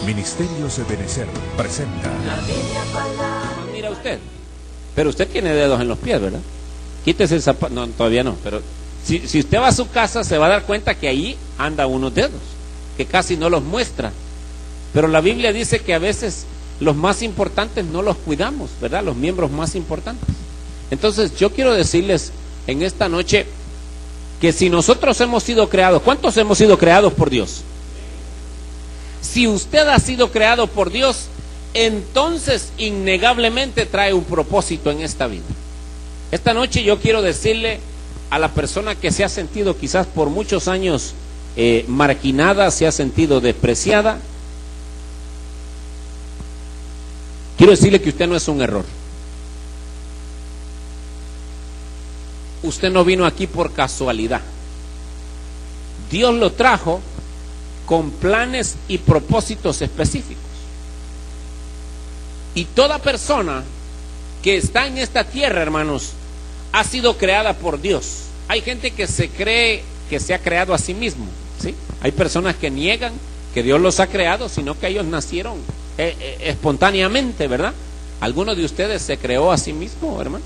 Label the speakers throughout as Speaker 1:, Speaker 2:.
Speaker 1: Ministerios de Benecer presenta.
Speaker 2: Mira usted, pero usted tiene dedos en los pies, ¿verdad? Quítese el zapato. No, todavía no, pero si usted va a su casa se va a dar cuenta que ahí anda unos dedos, que casi no los muestra. Pero la Biblia dice que a veces los más importantes no los cuidamos, ¿verdad? Los miembros más importantes. Entonces yo quiero decirles en esta noche que si nosotros hemos sido creados, ¿cuántos hemos sido creados por Dios? Si usted ha sido creado por Dios, entonces innegablemente trae un propósito en esta vida. Esta noche yo quiero decirle a la persona que se ha sentido quizás por muchos años marginada, se ha sentido despreciada, quiero decirle que usted no es un error. Usted no vino aquí por casualidad. Dios lo trajo con planes y propósitos específicos. Y toda persona que está en esta tierra, hermanos, ha sido creada por Dios. Hay gente que se cree que se ha creado a sí mismo, ¿sí? Hay personas que niegan que Dios los ha creado, sino que ellos nacieron espontáneamente, ¿verdad? ¿Alguno de ustedes se creó a sí mismo, hermano?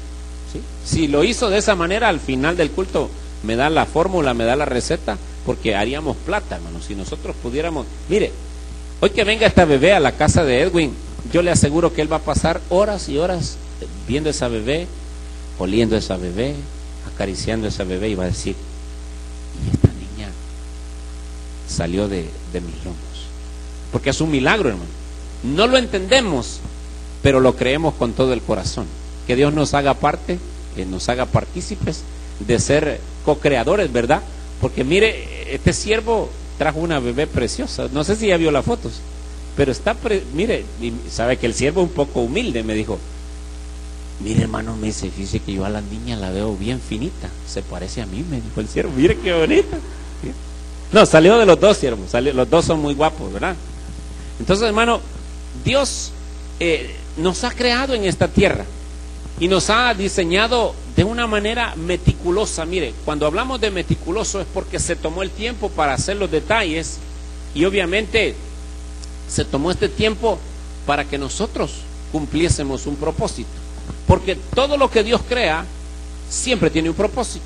Speaker 2: ¿Sí? Si lo hizo de esa manera, al final del culto me da la fórmula, me da la receta, porque haríamos plata, hermano, si nosotros pudiéramos. Mire, hoy que venga esta bebé a la casa de Edwin, yo le aseguro que él va a pasar horas y horas viendo a esa bebé, oliendo a esa bebé, acariciando a esa bebé, y va a decir: y esta niña salió de mis lomos. Porque es un milagro, hermano. No lo entendemos, pero lo creemos con todo el corazón. Que Dios nos haga parte, que nos haga partícipes de ser co-creadores, ¿verdad? Porque mire, este siervo trajo una bebé preciosa. No sé si ya vio las fotos, pero está, mire, sabe que el siervo un poco humilde me dijo: mire, hermano, me dice, fíjese que yo a la niña la veo bien finita, se parece a mí, me dijo el siervo. Mire qué bonita. No, salió de los dos siervos, los dos son muy guapos, ¿verdad? Entonces, hermano, Dios nos ha creado en esta tierra y nos ha diseñado de una manera meticulosa. Mire, cuando hablamos de meticuloso es porque se tomó el tiempo para hacer los detalles, y obviamente se tomó este tiempo para que nosotros cumpliésemos un propósito, porque todo lo que Dios crea siempre tiene un propósito.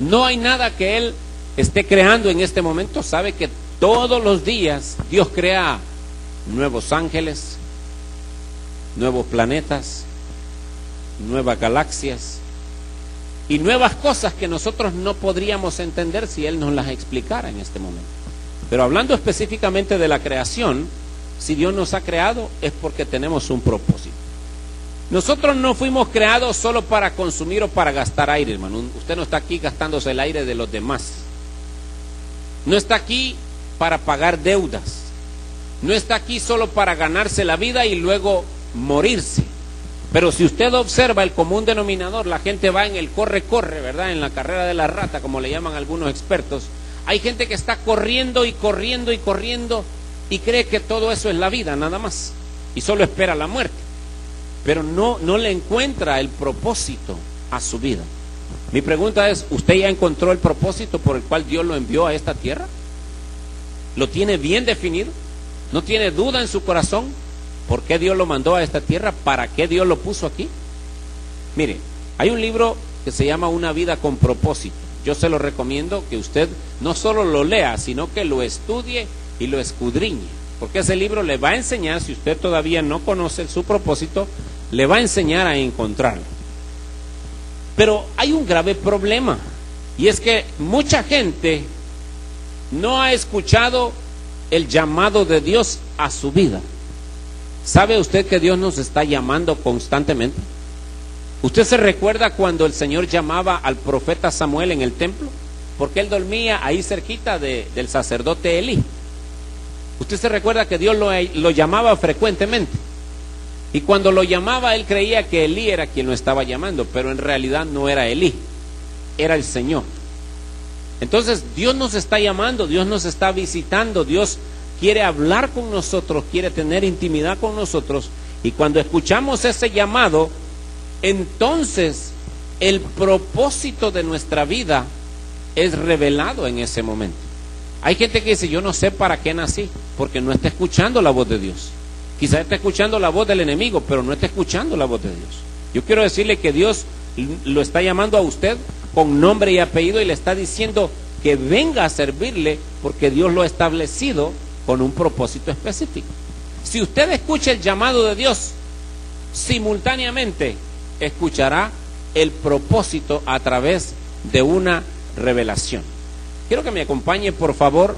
Speaker 2: No hay nada que Él esté creando en este momento. Sabe que todos los días Dios crea nuevos ángeles, nuevos planetas, nuevas galaxias y nuevas cosas que nosotros no podríamos entender si Él nos las explicara en este momento. Pero hablando específicamente de la creación, si Dios nos ha creado es porque tenemos un propósito. Nosotros no fuimos creados solo para consumir o para gastar aire, hermano. Usted no está aquí gastándose el aire de los demás. No está aquí para pagar deudas. No está aquí solo para ganarse la vida y luego morirse. Pero si usted observa el común denominador, la gente va en el corre-corre, ¿verdad? En la carrera de la rata, como le llaman algunos expertos. Hay gente que está corriendo y corriendo y corriendo y cree que todo eso es la vida, nada más. Y solo espera la muerte. Pero no le encuentra el propósito a su vida. Mi pregunta es: ¿usted ya encontró el propósito por el cual Dios lo envió a esta tierra? ¿Lo tiene bien definido? ¿No tiene duda en su corazón por qué Dios lo mandó a esta tierra? ¿Para qué Dios lo puso aquí? Mire, hay un libro que se llama Una vida con propósito. Yo se lo recomiendo que usted no solo lo lea, sino que lo estudie y lo escudriñe, porque ese libro le va a enseñar, si usted todavía no conoce su propósito, le va a enseñar a encontrarlo. Pero hay un grave problema, y es que mucha gente no ha escuchado el llamado de Dios a su vida. ¿Sabe usted que Dios nos está llamando constantemente? ¿Usted se recuerda cuando el Señor llamaba al profeta Samuel en el templo? Porque él dormía ahí cerquita del sacerdote Elí. Usted se recuerda que Dios lo llamaba frecuentemente. Y cuando lo llamaba, él creía que Elí era quien lo estaba llamando, pero en realidad no era Elí, era el Señor. Entonces Dios nos está llamando, Dios nos está visitando, Dios quiere hablar con nosotros, quiere tener intimidad con nosotros. Y cuando escuchamos ese llamado, entonces el propósito de nuestra vida es revelado en ese momento. Hay gente que dice, yo no sé para qué nací, porque no está escuchando la voz de Dios. Quizás está escuchando la voz del enemigo, pero no está escuchando la voz de Dios. Yo quiero decirle que Dios lo está llamando a usted con nombre y apellido y le está diciendo que venga a servirle, porque Dios lo ha establecido con un propósito específico. Si usted escucha el llamado de Dios, simultáneamente escuchará el propósito a través de una revelación. Quiero que me acompañe, por favor,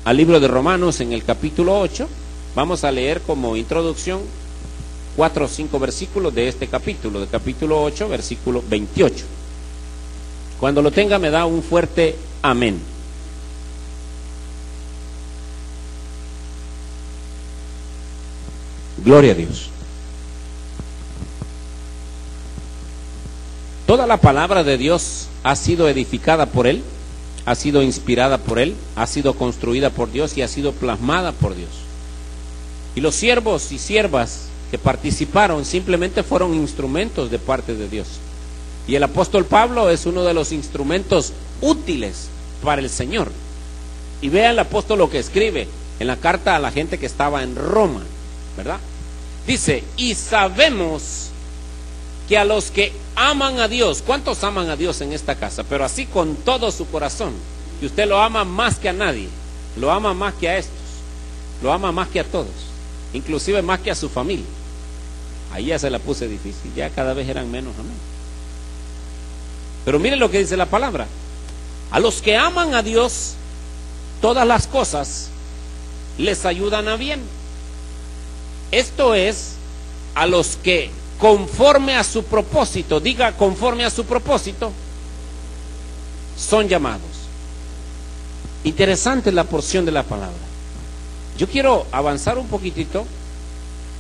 Speaker 2: al libro de Romanos en el capítulo 8. Vamos a leer como introducción 4 o 5 versículos de este capítulo, del capítulo 8, versículo 28. Cuando lo tenga me da un fuerte amén. Gloria a Dios. Toda la palabra de Dios ha sido edificada por Él, ha sido inspirada por Él, ha sido construida por Dios y ha sido plasmada por Dios. Y los siervos y siervas que participaron simplemente fueron instrumentos de parte de Dios. Y el apóstol Pablo es uno de los instrumentos útiles para el Señor. Y vea el apóstol lo que escribe en la carta a la gente que estaba en Roma, ¿verdad? Dice, y sabemos que a los que aman a Dios, ¿cuántos aman a Dios en esta casa? Pero así con todo su corazón, y usted lo ama más que a nadie, lo ama más que a estos, lo ama más que a todos, inclusive más que a su familia. Ahí ya se la puse difícil, ya cada vez eran menos, amén. Pero miren lo que dice la palabra: a los que aman a Dios, todas las cosas les ayudan a bien. Esto es, a los que conforme a su propósito, diga conforme a su propósito, son llamados. Interesante la porción de la palabra. Yo quiero avanzar un poquitito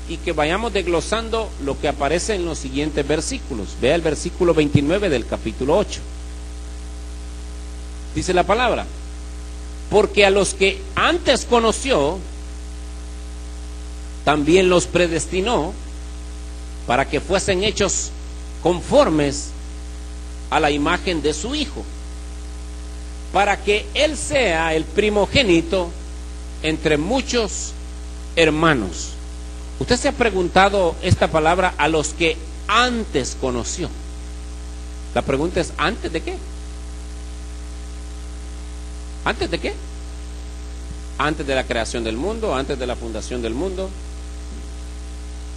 Speaker 2: y que vayamos desglosando lo que aparece en los siguientes versículos. Vea el versículo 29 del capítulo 8. Dice la palabra: porque a los que antes conoció, también los predestinó para que fuesen hechos conformes a la imagen de su Hijo, para que Él sea el primogénito entre muchos hermanos. Usted se ha preguntado esta palabra, a los que antes conoció. La pregunta es, ¿antes de qué? ¿Antes de qué? Antes de la creación del mundo, antes de la fundación del mundo.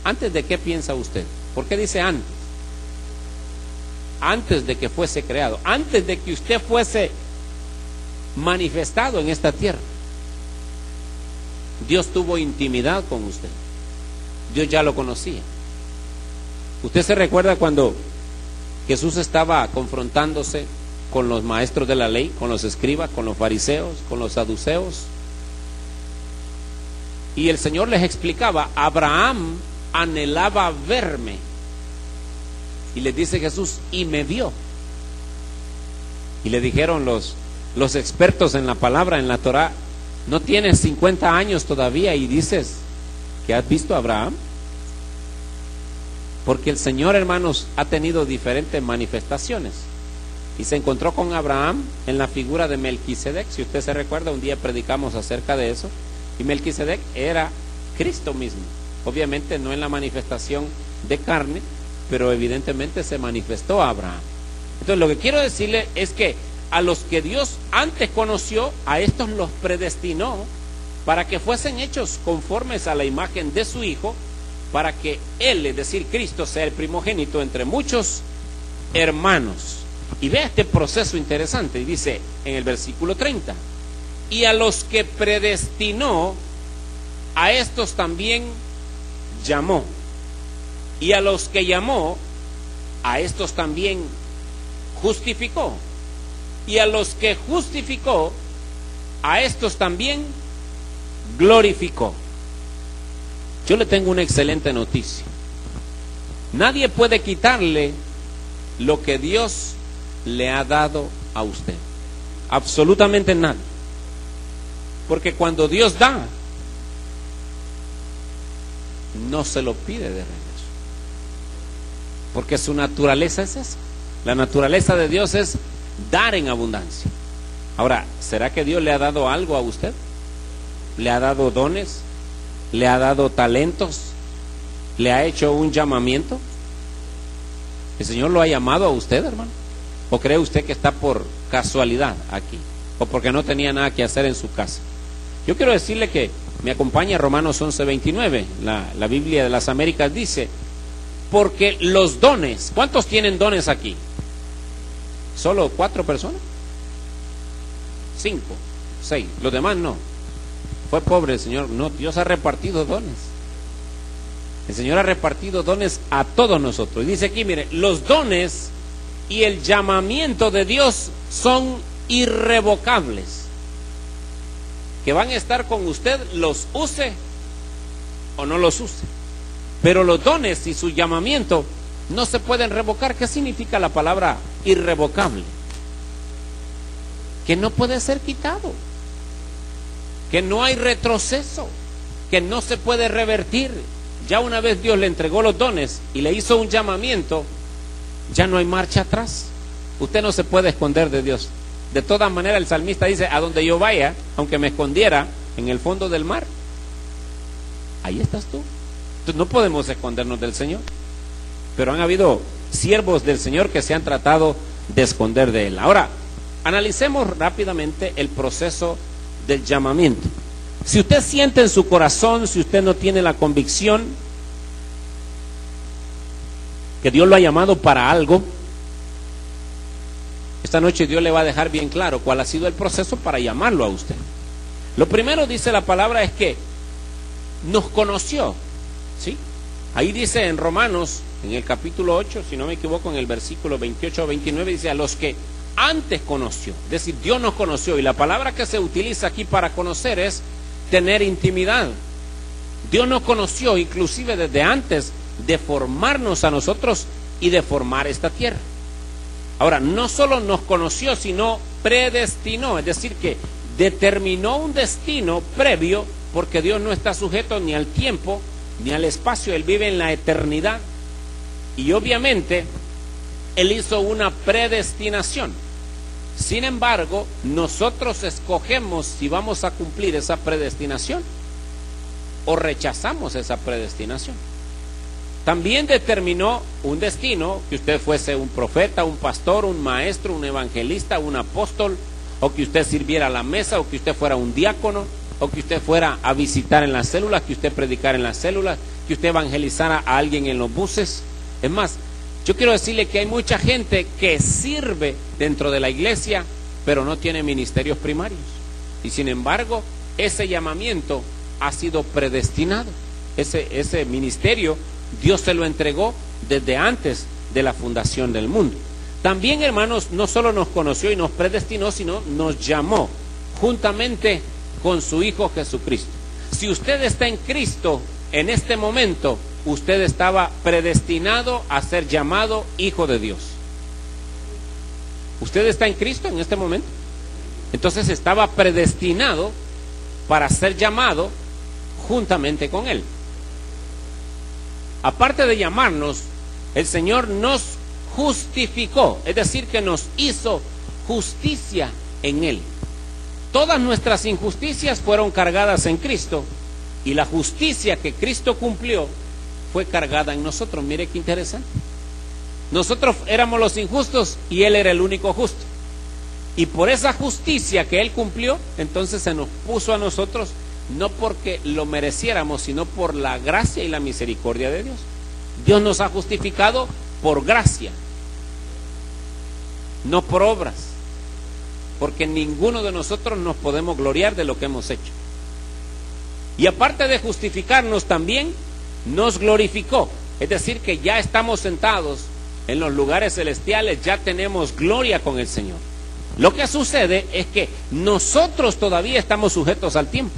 Speaker 2: ¿Antes de qué piensa usted? ¿Por qué dice antes? Antes de que fuese creado, antes de que usted fuese manifestado en esta tierra, Dios tuvo intimidad con usted. Dios ya lo conocía. ¿Usted se recuerda cuando Jesús estaba confrontándose con los maestros de la ley, con los escribas, con los fariseos, con los saduceos? Y el Señor les explicaba: Abraham anhelaba verme. Y les dice Jesús: y me vio. Y le dijeron los expertos en la palabra, en la Torah: no tienes 50 años todavía y dices que has visto a Abraham. Porque el Señor, hermanos, ha tenido diferentes manifestaciones. Y se encontró con Abraham en la figura de Melquisedec. Si usted se recuerda, un día predicamos acerca de eso. Y Melquisedec era Cristo mismo. Obviamente no en la manifestación de carne, pero evidentemente se manifestó a Abraham. Entonces lo que quiero decirle es que a los que Dios antes conoció, a estos los predestinó para que fuesen hechos conformes a la imagen de su Hijo, para que Él, es decir, Cristo, sea el primogénito entre muchos hermanos. Y vea este proceso interesante, y dice en el versículo 30: y a los que predestinó, a estos también llamó, y a los que llamó, a estos también justificó, y a los que justificó, a estos también glorificó. Yo le tengo una excelente noticia: nadie puede quitarle lo que Dios le ha dado a usted, absolutamente nadie. Porque cuando Dios da, no se lo pide de regreso, porque su naturaleza es esa. La naturaleza de Dios es dar en abundancia. Ahora, ¿será que Dios le ha dado algo a usted? ¿Le ha dado dones? ¿Le ha dado talentos? ¿Le ha hecho un llamamiento? ¿El Señor lo ha llamado a usted, hermano? ¿O cree usted que está por casualidad aquí? ¿O porque no tenía nada que hacer en su casa? Yo quiero decirle que me acompaña Romanos 11:29. La Biblia de las Américas dice, porque los dones, ¿cuántos tienen dones aquí? ¿Solo 4 personas? 5, 6, los demás no. Fue pobre el Señor. No, Dios ha repartido dones. El Señor ha repartido dones a todos nosotros. Y dice aquí, mire, los dones y el llamamiento de Dios son irrevocables. Que van a estar con usted, los use o no los use. Pero los dones y su llamamiento no se pueden revocar. ¿Qué significa la palabra irrevocable? Que no puede ser quitado, que no hay retroceso, que no se puede revertir. Ya una vez Dios le entregó los dones y le hizo un llamamiento, ya no hay marcha atrás. Usted no se puede esconder de Dios. De todas maneras, el salmista dice, a donde yo vaya, aunque me escondiera en el fondo del mar, ahí estás tú. Entonces no podemos escondernos del Señor. Pero han habido siervos del Señor que se han tratado de esconder de Él. Ahora, analicemos rápidamente el proceso del llamamiento. Si usted siente en su corazón, si usted no tiene la convicción que Dios lo ha llamado para algo, esta noche Dios le va a dejar bien claro cuál ha sido el proceso para llamarlo a usted. Lo primero, dice la palabra, es que nos conoció, ¿sí? Ahí dice en Romanos, en el capítulo 8, si no me equivoco, en el versículo 28 o 29, dice, a los que antes conoció, es decir, Dios nos conoció, y la palabra que se utiliza aquí para conocer es tener intimidad. Dios nos conoció inclusive desde antes de formarnos a nosotros y de formar esta tierra. Ahora, no solo nos conoció, sino predestinó, es decir, que determinó un destino previo, porque Dios no está sujeto ni al tiempo ni al espacio, Él vive en la eternidad, y obviamente Él hizo una predestinación. Sin embargo, nosotros escogemos si vamos a cumplir esa predestinación o rechazamos esa predestinación. También determinó un destino, que usted fuese un profeta, un pastor, un maestro, un evangelista, un apóstol, o que usted sirviera a la mesa, o que usted fuera un diácono, o que usted fuera a visitar en las células, que usted predicara en las células, que usted evangelizara a alguien en los buses. Es más, yo quiero decirle que hay mucha gente que sirve dentro de la iglesia, pero no tiene ministerios primarios. Y sin embargo, ese llamamiento ha sido predestinado. Ese ministerio Dios se lo entregó desde antes de la fundación del mundo. También, hermanos, no solo nos conoció y nos predestinó, sino nos llamó juntamente con su Hijo Jesucristo. Si usted está en Cristo en este momento, usted estaba predestinado a ser llamado Hijo de Dios. ¿Usted está en Cristo en este momento? Entonces estaba predestinado para ser llamado juntamente con Él. Aparte de llamarnos, el Señor nos justificó, es decir, que nos hizo justicia en Él. Todas nuestras injusticias fueron cargadas en Cristo, y la justicia que Cristo cumplió fue cargada en nosotros. Mire qué interesante. Nosotros éramos los injustos y Él era el único justo. Y por esa justicia que Él cumplió, entonces se nos puso a nosotros, no porque lo mereciéramos, sino por la gracia y la misericordia de Dios. Dios nos ha justificado por gracia, no por obras, porque ninguno de nosotros nos podemos gloriar de lo que hemos hecho. Y aparte de justificarnos, también nos glorificó, es decir, que ya estamos sentados en los lugares celestiales, ya tenemos gloria con el Señor. Lo que sucede es que nosotros todavía estamos sujetos al tiempo,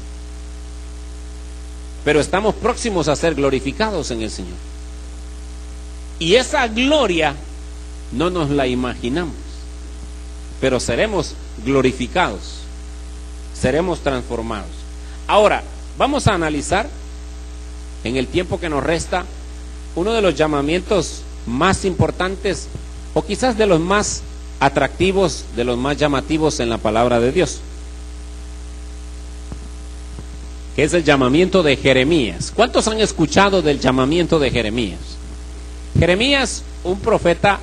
Speaker 2: pero estamos próximos a ser glorificados en el Señor. Y esa gloria no nos la imaginamos, pero seremos glorificados, seremos transformados. Ahora, vamos a analizar en el tiempo que nos resta uno de los llamamientos más importantes, o quizás de los más atractivos, de los más llamativos en la palabra de Dios, que es el llamamiento de Jeremías. ¿Cuántos han escuchado del llamamiento de Jeremías? Jeremías, un profeta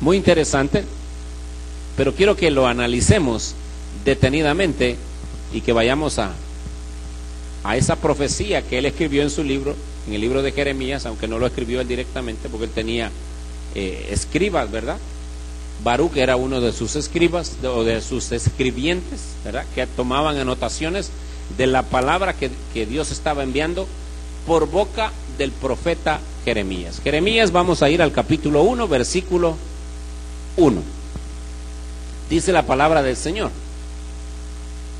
Speaker 2: muy interesante, pero quiero que lo analicemos detenidamente y que vayamos a esa profecía que él escribió en su libro, en el libro de Jeremías, aunque no lo escribió él directamente porque él tenía escribas, ¿verdad? Baruch era uno de sus escribas o de sus escribientes, ¿verdad? Que tomaban anotaciones de la palabra que Dios estaba enviando por boca del profeta Jeremías. Jeremías, vamos a ir al capítulo 1, versículo 1. Dice la palabra del Señor: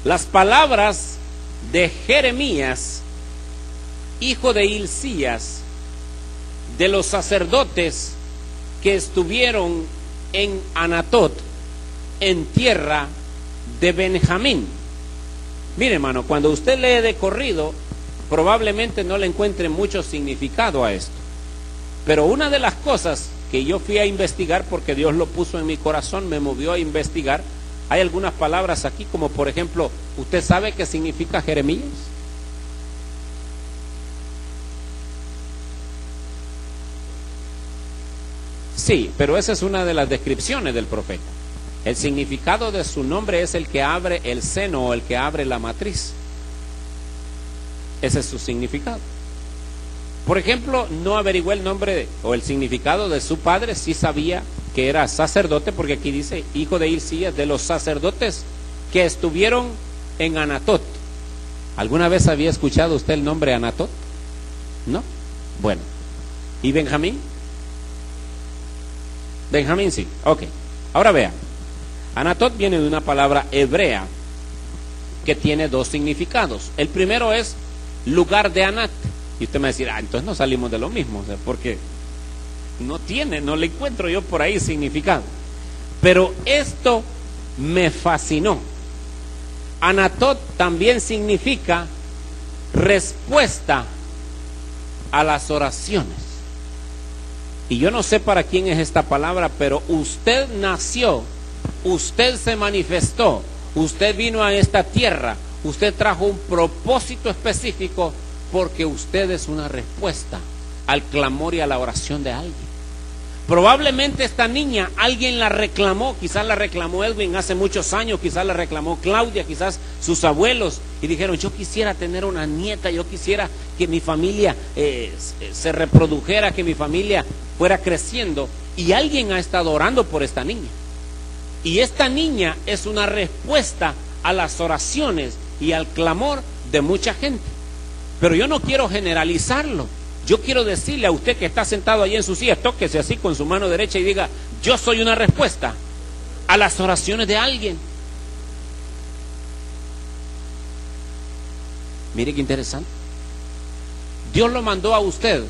Speaker 2: las palabras de Jeremías, hijo de Hilcías, de los sacerdotes que estuvieron en Anatot, en tierra de Benjamín. Mire, hermano, cuando usted lee de corrido, probablemente no le encuentre mucho significado a esto. Pero una de las cosas que yo fui a investigar, porque Dios lo puso en mi corazón, me movió a investigar, hay algunas palabras aquí, como por ejemplo, ¿usted sabe qué significa Jeremías? Sí, pero esa es una de las descripciones del profeta. El significado de su nombre es el que abre el seno o el que abre la matriz. Ese es su significado. Por ejemplo, no averigué el nombre o el significado de su padre, sí sabía que era sacerdote, porque aquí dice hijo de Hilcías, de los sacerdotes que estuvieron en Anatot. ¿Alguna vez había escuchado usted el nombre Anatot? ¿No? Bueno. ¿Y Benjamín? Benjamín sí, ok. Ahora vea, Anatot viene de una palabra hebrea que tiene dos significados. El primero es lugar de Anat. Y usted me va a decir, entonces no salimos de lo mismo, o sea, porque no le encuentro yo por ahí significado. Pero esto me fascinó. Anatot también significa respuesta a las oraciones. Y yo no sé para quién es esta palabra, pero usted nació, usted se manifestó, usted vino a esta tierra, usted trajo un propósito específico, porque usted es una respuesta al clamor y a la oración de alguien. Probablemente esta niña, alguien la reclamó, quizás la reclamó Edwin hace muchos años, quizás la reclamó Claudia, quizás sus abuelos, y dijeron, yo quisiera tener una nieta, yo quisiera que mi familia se reprodujera, que mi familia fuera creciendo, y alguien ha estado orando por esta niña. Y esta niña es una respuesta a las oraciones y al clamor de mucha gente. Pero yo no quiero generalizarlo. Yo quiero decirle a usted que está sentado ahí en su silla, tóquese así con su mano derecha y diga, yo soy una respuesta a las oraciones de alguien. Mire qué interesante. Dios lo mandó a usted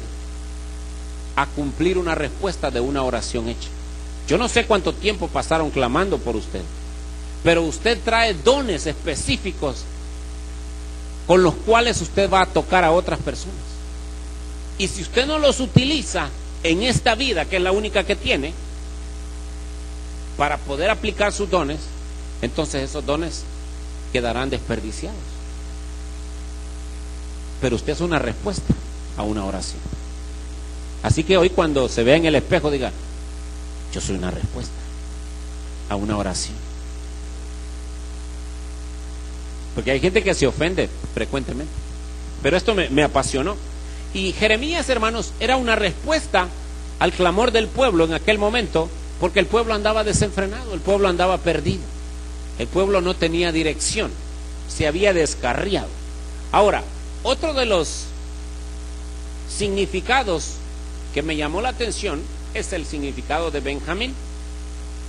Speaker 2: a cumplir una respuesta de una oración hecha. Yo no sé cuánto tiempo pasaron clamando por usted, pero usted trae dones específicos con los cuales usted va a tocar a otras personas. Y si usted no los utiliza en esta vida, que es la única que tiene, para poder aplicar sus dones, entonces esos dones quedarán desperdiciados. Pero usted es una respuesta a una oración. Así que hoy cuando se vea en el espejo diga, yo soy una respuesta a una oración. Porque hay gente que se ofende frecuentemente. Pero esto me apasionó. Y Jeremías, hermanos, era una respuesta al clamor del pueblo en aquel momento, porque el pueblo andaba desenfrenado, el pueblo andaba perdido, el pueblo no tenía dirección, se había descarriado. Ahora, otro de los significados que me llamó la atención es el significado de Benjamín.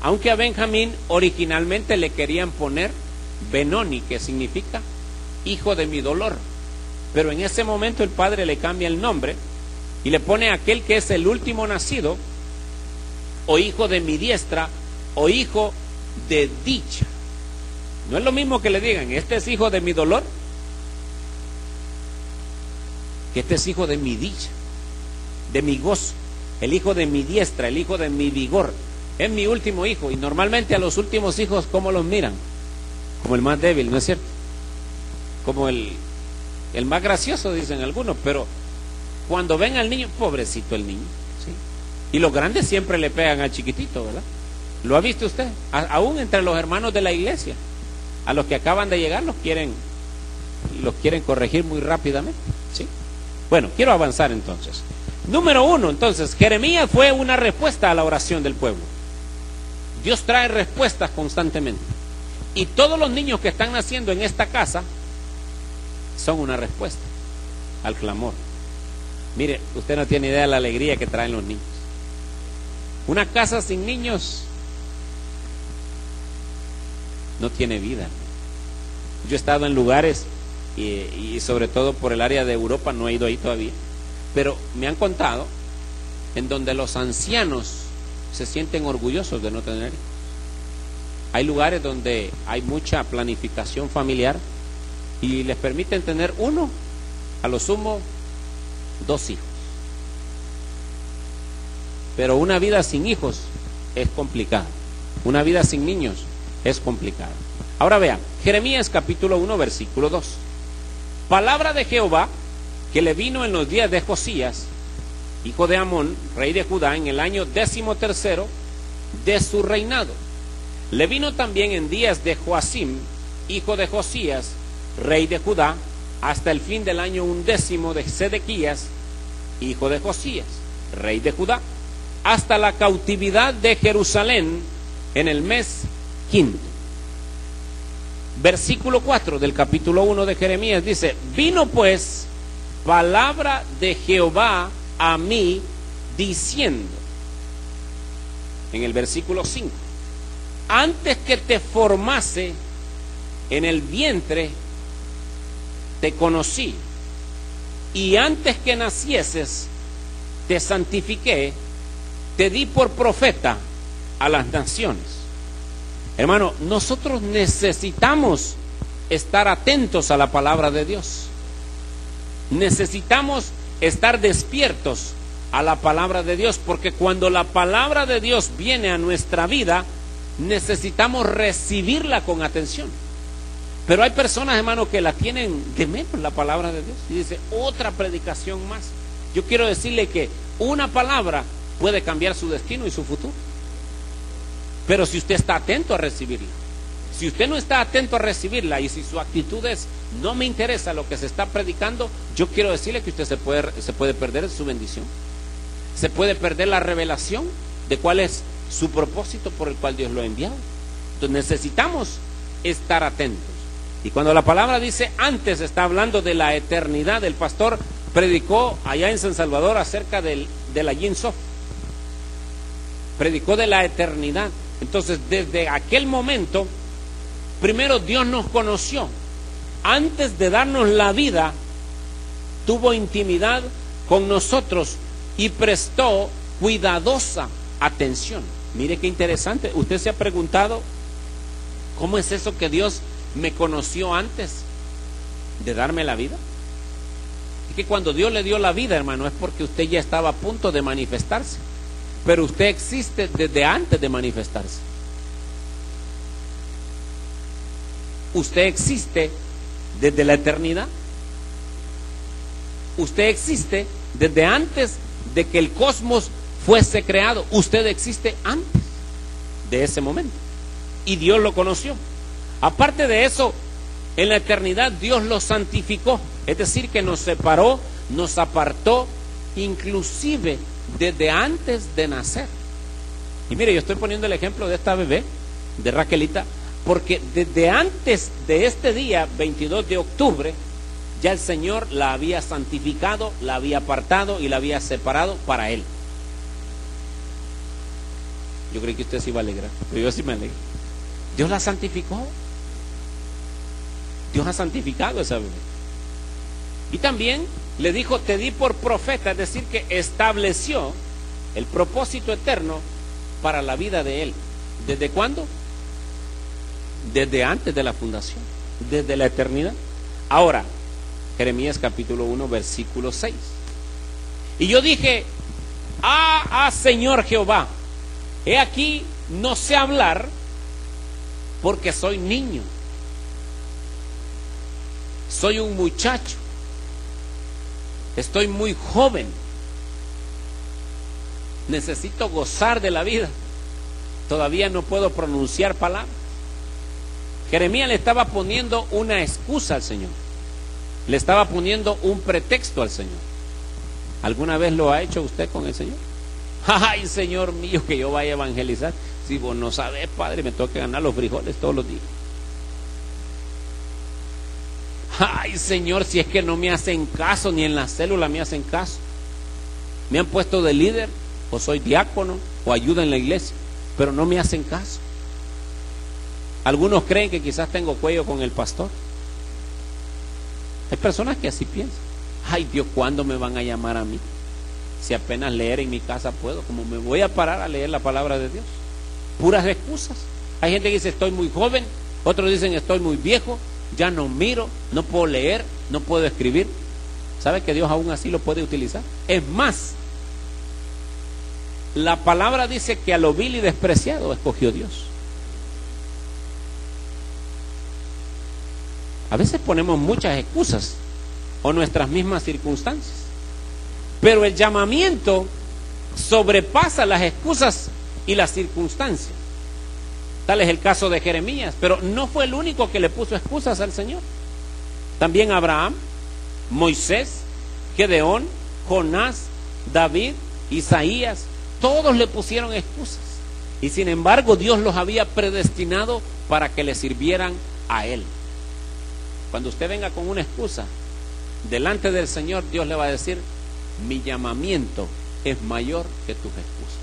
Speaker 2: Aunque a Benjamín originalmente le querían poner Benoni, que significa hijo de mi dolor. Pero en ese momento el padre le cambia el nombre y le pone aquel que es el último nacido, o hijo de mi diestra, o hijo de dicha. No es lo mismo que le digan, este es hijo de mi dolor, que este es hijo de mi dicha, de mi gozo, el hijo de mi diestra, el hijo de mi vigor. es mi último hijo. Y normalmente a los últimos hijos, ¿cómo los miran? Como el más débil, ¿no es cierto? Como el más gracioso, dicen algunos. Pero cuando ven al niño, pobrecito el niño, ¿sí? Y los grandes siempre le pegan al chiquitito, ¿verdad? ¿Lo ha visto usted? Aún entre los hermanos de la iglesia, a los que acaban de llegar los quieren corregir muy rápidamente, ¿sí? Bueno, quiero avanzar entonces. Número 1, entonces, Jeremías fue una respuesta a la oración del pueblo. Dios trae respuestas constantemente. Y todos los niños que están naciendo en esta casa son una respuesta al clamor. Mire, usted no tiene idea de la alegría que traen los niños. Una casa sin niños no tiene vida. Yo he estado en lugares y sobre todo por el área de Europa, no he ido ahí todavía, pero me han contado en donde los ancianos se sienten orgullosos de no tener hijos. Hay lugares donde hay mucha planificación familiar y les permiten tener uno, a lo sumo 2 hijos. Pero una vida sin hijos es complicada. Una vida sin niños es complicada. Ahora vean, Jeremías capítulo 1, versículo 2. Palabra de Jehová que le vino en los días de Josías, hijo de Amón, rey de Judá, en el año 13º de su reinado. Le vino también en días de Joacim, hijo de Josías, rey de Judá, hasta el fin del año 10 de Sedequías, hijo de Josías, rey de Judá, hasta la cautividad de Jerusalén en el mes 5. Versículo 4 del capítulo 1 de Jeremías dice: vino pues palabra de Jehová a mí diciendo, en el versículo 5, antes que te formase en el vientre te conocí, y antes que nacieses te santifiqué, te di por profeta a las naciones. Hermano, nosotros necesitamos estar atentos a la palabra de Dios. Necesitamos estar despiertos a la palabra de Dios, porque cuando la palabra de Dios viene a nuestra vida, necesitamos recibirla con atención. Pero hay personas, hermano, que la tienen de menos la palabra de Dios, y dice, otra predicación más. Yo quiero decirle que una palabra puede cambiar su destino y su futuro. Pero si usted está atento a recibirla, si usted no está atento a recibirla, y si su actitud es, no me interesa lo que se está predicando, yo quiero decirle que usted se puede perder su bendición. Se puede perder la revelación de cuál es su propósito por el cual Dios lo ha enviado. Entonces necesitamos estar atentos. Y cuando la palabra dice antes, está hablando de la eternidad. El pastor predicó allá en San Salvador acerca de la Yin Sof. Predicó de la eternidad. Entonces, desde aquel momento, primero Dios nos conoció. Antes de darnos la vida, tuvo intimidad con nosotros y prestó cuidadosa atención. Mire qué interesante. ¿Usted se ha preguntado cómo es eso que Dios me conoció antes de darme la vida? Es que cuando Dios le dio la vida, hermano, es porque usted ya estaba a punto de manifestarse. Pero usted existe desde antes de manifestarse. Usted existe desde la eternidad. Usted existe desde antes de que el cosmos fuese creado. Usted existe antes de ese momento. Y Dios lo conoció. Aparte de eso, en la eternidad Dios lo santificó. Es decir, que nos separó, nos apartó, inclusive desde antes de nacer. Y mire, yo estoy poniendo el ejemplo de esta bebé, de Raquelita, porque desde antes de este día, 22 de octubre, ya el Señor la había santificado, la había apartado y la había separado para Él. Yo creí que usted se iba a alegrar, pero yo sí me alegro. Dios la santificó. Dios ha santificado a esa bebé. Y también le dijo, te di por profeta, es decir, que estableció el propósito eterno para la vida de él. ¿Desde cuándo? Desde antes de la fundación, desde la eternidad. Ahora, Jeremías capítulo 1, versículo 6. Y yo dije, Señor Jehová, he aquí, no sé hablar porque soy niño. Soy un muchacho. Estoy muy joven. Necesito gozar de la vida. Todavía no puedo pronunciar palabras. Jeremías le estaba poniendo una excusa al Señor. Le estaba poniendo un pretexto al Señor. ¿Alguna vez lo ha hecho usted con el Señor? Ay, Señor mío, que yo vaya a evangelizar. Si vos no sabes, Padre, me tengo que ganar los frijoles todos los días. Ay, Señor, si es que no me hacen caso, ni en la célula me hacen caso. Me han puesto de líder, o soy diácono, o ayuda en la iglesia, pero no me hacen caso. Algunos creen que quizás tengo cuello con el pastor. Hay personas que así piensan. Ay, Dios, ¿cuándo me van a llamar a mí? Si apenas leer en mi casa puedo, ¿cómo me voy a parar a leer la palabra de Dios? Puras excusas. Hay gente que dice estoy muy joven, otros dicen estoy muy viejo, ya no miro, no puedo leer, no puedo escribir. ¿Sabe que Dios aún así lo puede utilizar? Es más, la palabra dice que a lo vil y despreciado escogió Dios. A veces ponemos muchas excusas o nuestras mismas circunstancias, pero el llamamiento sobrepasa las excusas y las circunstancias. Tal es el caso de Jeremías, pero no fue el único que le puso excusas al Señor. También Abraham, Moisés, Gedeón, Jonás, David, Isaías, todos le pusieron excusas. Y sin embargo Dios los había predestinado para que le sirvieran a Él. Cuando usted venga con una excusa delante del Señor, Dios le va a decir: mi llamamiento es mayor que tus excusas.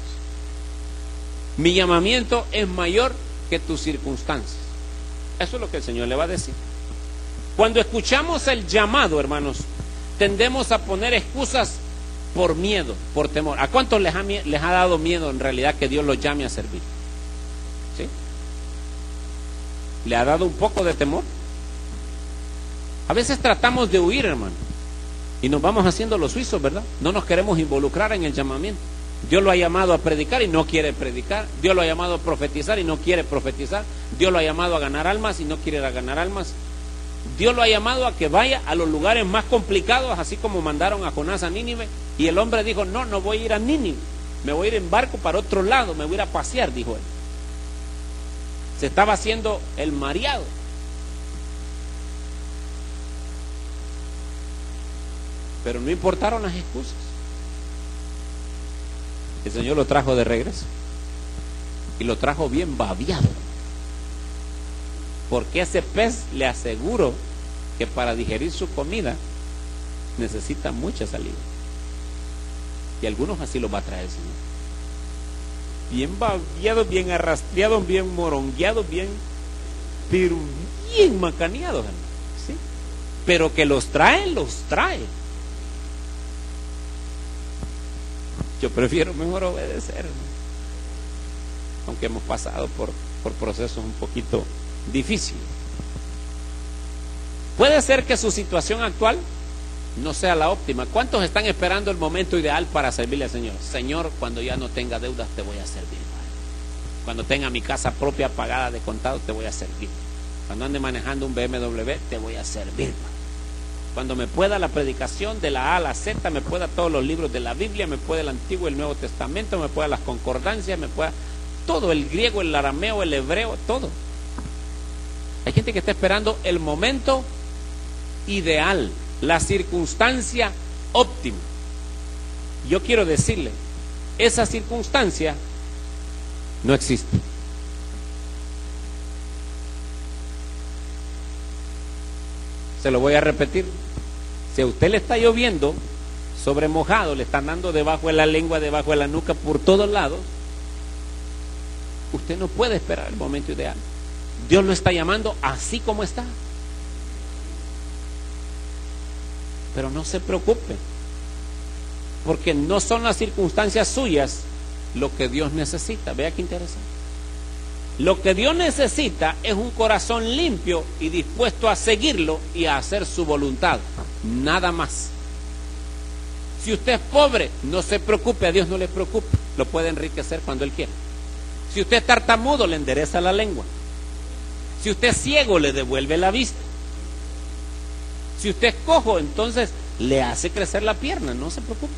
Speaker 2: Mi llamamiento es mayor que tus circunstancias. Eso es lo que el Señor le va a decir. Cuando escuchamos el llamado, hermanos, tendemos a poner excusas por miedo, por temor. ¿A cuántos les ha dado miedo en realidad que Dios los llame a servir? ¿Sí? ¿Le ha dado un poco de temor? A veces tratamos de huir, hermano, y nos vamos haciendo los suizos, ¿verdad? No nos queremos involucrar en el llamamiento. Dios lo ha llamado a predicar y no quiere predicar. Dios lo ha llamado a profetizar y no quiere profetizar. Dios lo ha llamado a ganar almas y no quiere ganar almas. Dios lo ha llamado a que vaya a los lugares más complicados, así como mandaron a Jonás a Nínive, y el hombre dijo: no, no voy a ir a Nínive, me voy a ir en barco para otro lado, me voy a ir a pasear, dijo él. Se estaba haciendo el mareado. Pero no importaron las excusas. El Señor lo trajo de regreso y lo trajo bien babiado, porque ese pez, le aseguro que para digerir su comida necesita mucha saliva, y algunos así los va a traer el Señor, bien babiado, bien arrastreado, bien morongueado, bien, pero bien macaneado, ¿sí? Pero que los trae, los trae. Yo prefiero mejor obedecer, aunque hemos pasado por procesos un poquito difíciles. Puede ser que su situación actual no sea la óptima. ¿Cuántos están esperando el momento ideal para servirle al Señor? Señor, cuando ya no tenga deudas te voy a servir, Padre. Cuando tenga mi casa propia pagada de contado te voy a servir. Cuando ande manejando un BMW te voy a servir, Padre. Cuando me pueda la predicación de la A a la Z, me pueda todos los libros de la Biblia, me pueda el Antiguo y el Nuevo Testamento, me pueda las concordancias, me pueda todo, el griego, el arameo, el hebreo, todo. Hay gente que está esperando el momento ideal, la circunstancia óptima. Yo quiero decirle, esa circunstancia no existe. Se lo voy a repetir. Si a usted le está lloviendo sobre mojado, le están dando debajo de la lengua, debajo de la nuca, por todos lados, usted no puede esperar el momento ideal. Dios lo está llamando así como está. Pero no se preocupe, porque no son las circunstancias suyas lo que Dios necesita. Vea qué interesante. Lo que Dios necesita es un corazón limpio y dispuesto a seguirlo y a hacer su voluntad. Nada más. Si usted es pobre, no se preocupe, a Dios no le preocupa. Lo puede enriquecer cuando Él quiera. Si usted es tartamudo, le endereza la lengua. Si usted es ciego, le devuelve la vista. Si usted es cojo, entonces le hace crecer la pierna, no se preocupe.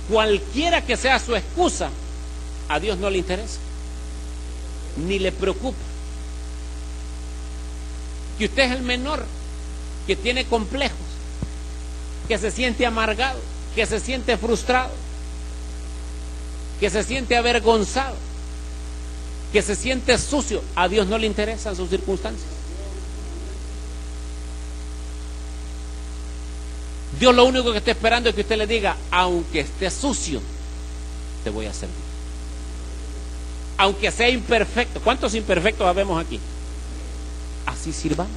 Speaker 2: Cualquiera que sea su excusa, a Dios no le interesa, ni le preocupa. Que usted es el menor, que tiene complejos, que se siente amargado, que se siente frustrado, que se siente avergonzado, que se siente sucio, a Dios no le interesan sus circunstancias. Dios lo único que está esperando es que usted le diga: aunque esté sucio, te voy a servir. Aunque sea imperfecto. ¿Cuántos imperfectos habemos aquí? Así sirvamos.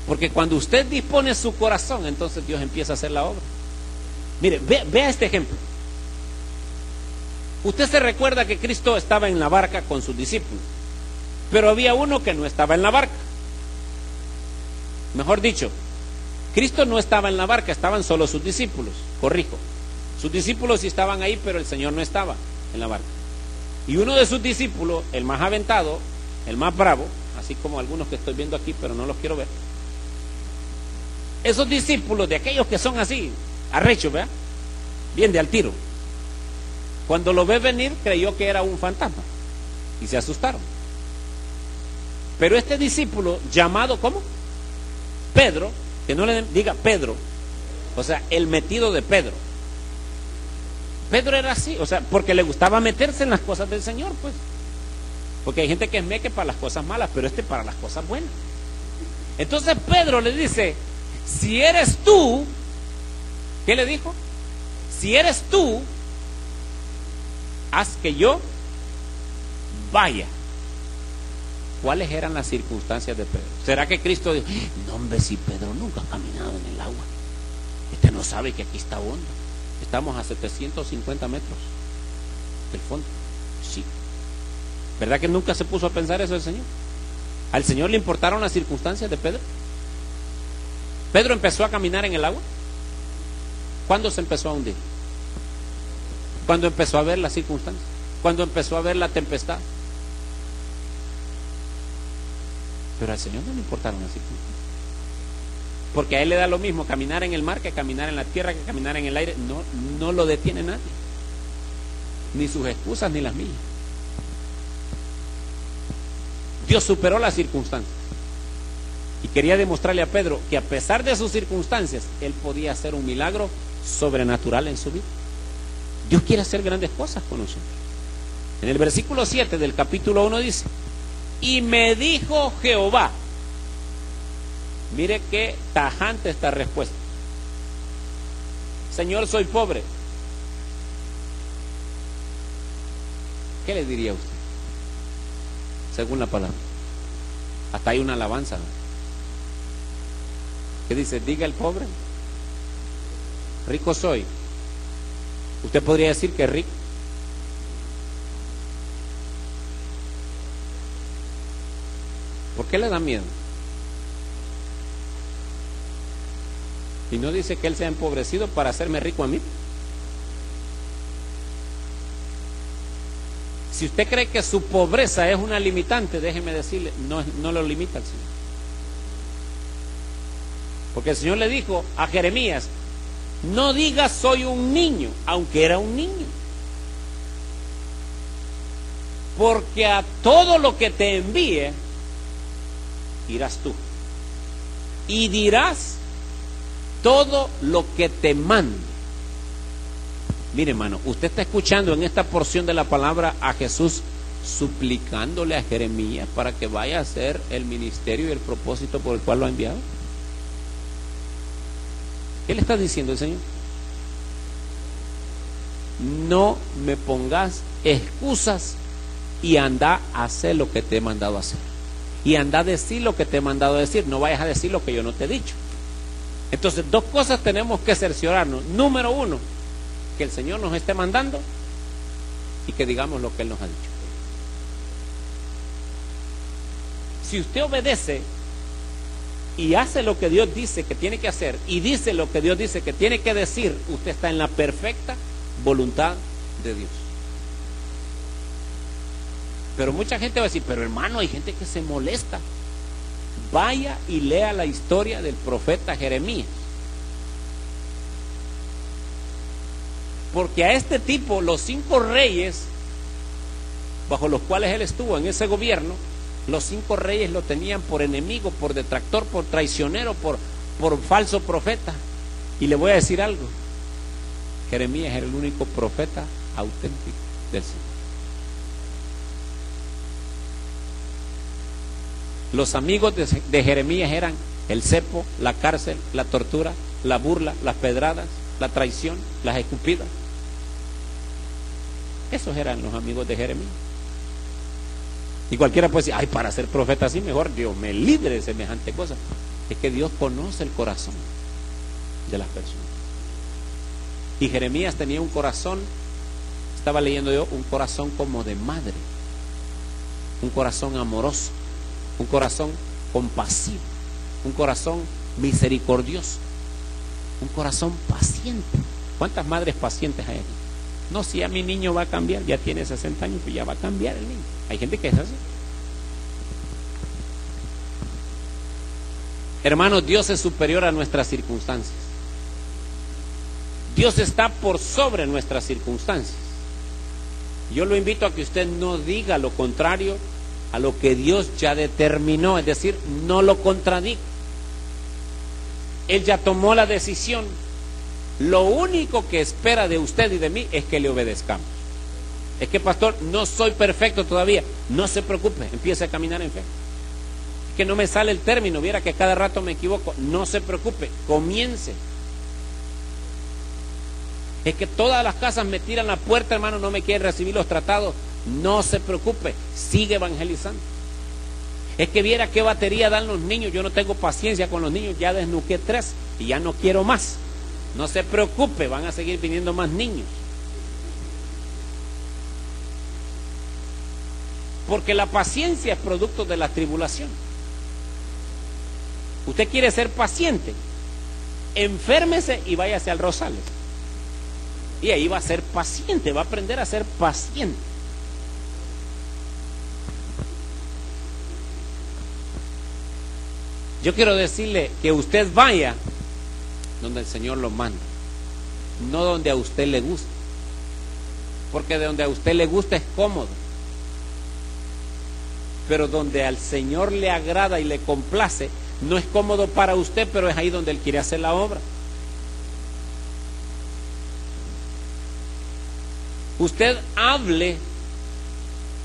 Speaker 2: Porque cuando usted dispone su corazón, entonces Dios empieza a hacer la obra. Mire, vea este ejemplo. Usted se recuerda que Cristo estaba en la barca con sus discípulos, pero había uno que no estaba en la barca. Mejor dicho, Cristo no estaba en la barca, estaban solo sus discípulos. Corrijo, sus discípulos sí estaban ahí, pero el Señor no estaba en la barca. Y uno de sus discípulos, el más aventado, el más bravo, así como algunos que estoy viendo aquí, pero no los quiero ver. Esos discípulos, de aquellos que son así, arrechos, ¿verdad? Bien de al tiro. Cuando lo ve venir, creyó que era un fantasma y se asustaron. Pero este discípulo, llamado ¿cómo? Pedro, que no le diga Pedro, o sea, el metido de Pedro. Pedro era así, o sea, porque le gustaba meterse en las cosas del Señor, pues. Porque hay gente que es meque para las cosas malas, pero este para las cosas buenas. Entonces Pedro le dice: si eres tú, ¿qué le dijo? Si eres tú, haz que yo vaya. ¿Cuáles eran las circunstancias de Pedro? ¿Será que Cristo dijo: no, hombre, si Pedro nunca ha caminado en el agua, este no sabe que aquí está hondo, estamos a 750 metros del fondo? Sí. ¿Verdad que nunca se puso a pensar eso el Señor? ¿Al Señor le importaron las circunstancias de Pedro? ¿Pedro empezó a caminar en el agua? ¿Cuándo se empezó a hundir? ¿Cuándo empezó a ver las circunstancias? ¿Cuándo empezó a ver la tempestad? Pero al Señor no le importaron las circunstancias, porque a Él le da lo mismo caminar en el mar que caminar en la tierra, que caminar en el aire. No lo detiene nadie, ni sus excusas ni las mías. Dios superó las circunstancias y quería demostrarle a Pedro que a pesar de sus circunstancias, Él podía hacer un milagro sobrenatural en su vida. Dios quiere hacer grandes cosas con nosotros. En el versículo 7 del capítulo 1 dice: y me dijo Jehová. Mire qué tajante esta respuesta: Señor, soy pobre. ¿Qué le diría a usted? Según la palabra. Hasta hay una alabanza, ¿no? ¿Qué dice? Diga el pobre: rico soy. Usted podría decir que es rico. ¿Por qué le da miedo? Y no dice que Él se ha empobrecido para hacerme rico a mí. Si usted cree que su pobreza es una limitante, déjeme decirle, no lo limita el Señor. Porque el Señor le dijo a Jeremías: no digas soy un niño, aunque era un niño. Porque a todo lo que te envíe, irás tú. Y dirás todo lo que te mande. Mire, hermano, usted está escuchando en esta porción de la palabra a Jesús suplicándole a Jeremías para que vaya a hacer el ministerio y el propósito por el cual lo ha enviado. ¿Qué le está diciendo el Señor? No me pongas excusas y anda a hacer lo que te he mandado a hacer. Y anda a decir lo que te he mandado a decir. No vayas a decir lo que yo no te he dicho. Entonces, dos cosas tenemos que cerciorarnos. Número uno, que el Señor nos esté mandando y que digamos lo que Él nos ha dicho. Si usted obedece y hace lo que Dios dice que tiene que hacer y dice lo que Dios dice que tiene que decir, usted está en la perfecta voluntad de Dios. Pero mucha gente va a decir, pero hermano, hay gente que se molesta. Vaya y lea la historia del profeta Jeremías. Porque a este tipo, los 5 reyes bajo los cuales él estuvo en ese gobierno, los 5 reyes lo tenían por enemigo, por detractor, por traicionero, por falso profeta. Y le voy a decir algo, Jeremías era el único profeta auténtico del Señor. Los amigos de Jeremías eran el cepo, la cárcel, la tortura, la burla, las pedradas, la traición, las escupidas. Esos eran los amigos de Jeremías. Y cualquiera puede decir, ay, para ser profeta así mejor Dios me libre de semejante cosa. Es que Dios conoce el corazón de las personas. Y Jeremías tenía un corazón, estaba leyendo yo, un corazón como de madre, un corazón amoroso, un corazón compasivo, un corazón misericordioso, un corazón paciente. ¿Cuántas madres pacientes hay aquí? No, si a mi niño va a cambiar, ya tiene 60 años, pues ya va a cambiar el niño. Hay gente que es así. Hermanos, Dios es superior a nuestras circunstancias. Dios está por sobre nuestras circunstancias. Yo lo invito a que usted no diga lo contrario a lo que Dios ya determinó, es decir, no lo contradiga. Él ya tomó la decisión. Lo único que espera de usted y de mí es que le obedezcamos. Es que, pastor, no soy perfecto todavía. No se preocupe, empiece a caminar en fe. Es que no me sale el término, viera que cada rato me equivoco. No se preocupe, comience. Es que todas las casas me tiran la puerta, hermano, no me quieren recibir los tratados. No se preocupe, sigue evangelizando. Es que viera qué batería dan los niños. Yo no tengo paciencia con los niños, ya desnuqué 3 y ya no quiero más. No se preocupe, van a seguir viniendo más niños. Porque la paciencia es producto de la tribulación. Usted quiere ser paciente, enférmese y váyase al Rosales. Y ahí va a ser paciente, va a aprender a ser paciente. Yo quiero decirle que usted vaya donde el Señor lo manda, no donde a usted le gusta, porque de donde a usted le gusta es cómodo, pero donde al Señor le agrada y le complace, no es cómodo para usted, pero es ahí donde Él quiere hacer la obra. Usted hable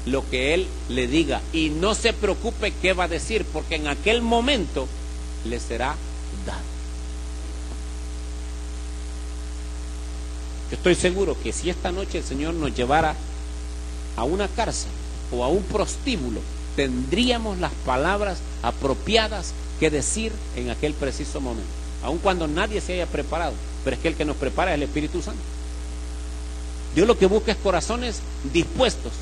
Speaker 2: lo que Él le diga y no se preocupe qué va a decir, porque en aquel momento le será dado. Yo estoy seguro que si esta noche el Señor nos llevara a una cárcel o a un prostíbulo, tendríamos las palabras apropiadas que decir en aquel preciso momento, aun cuando nadie se haya preparado, pero es que el que nos prepara es el Espíritu Santo. Dios lo que busca es corazones dispuestos,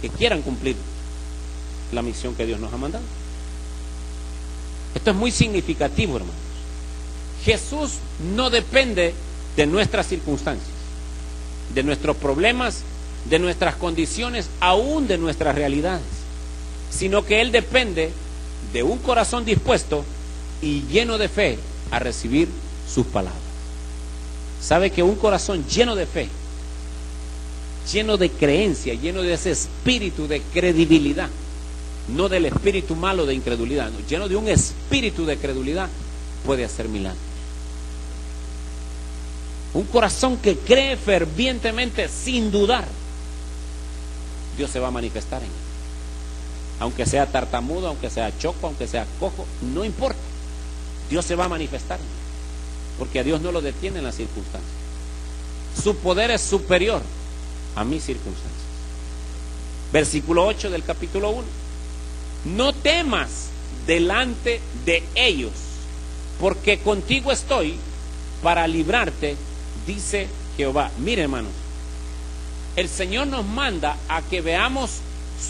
Speaker 2: que quieran cumplir la misión que Dios nos ha mandado. Esto es muy significativo, hermanos. Jesús no depende de nuestras circunstancias, de nuestros problemas, de nuestras condiciones, aún de nuestras realidades, sino que Él depende de un corazón dispuesto y lleno de fe a recibir sus palabras. Sabe que un corazón lleno de fe, lleno de creencia, lleno de ese espíritu de credibilidad, no del espíritu malo de incredulidad, no, lleno de un espíritu de credulidad, puede hacer milagros. Un corazón que cree fervientemente sin dudar, Dios se va a manifestar en él. Aunque sea tartamudo, aunque sea choco, aunque sea cojo, no importa, Dios se va a manifestar en él, porque a Dios no lo detienen las circunstancias. Su poder es superior a mis circunstancias. Versículo 8 del capítulo 1. No temas delante de ellos, porque contigo estoy para librarte, dice Jehová. Mire, hermanos, el Señor nos manda a que veamos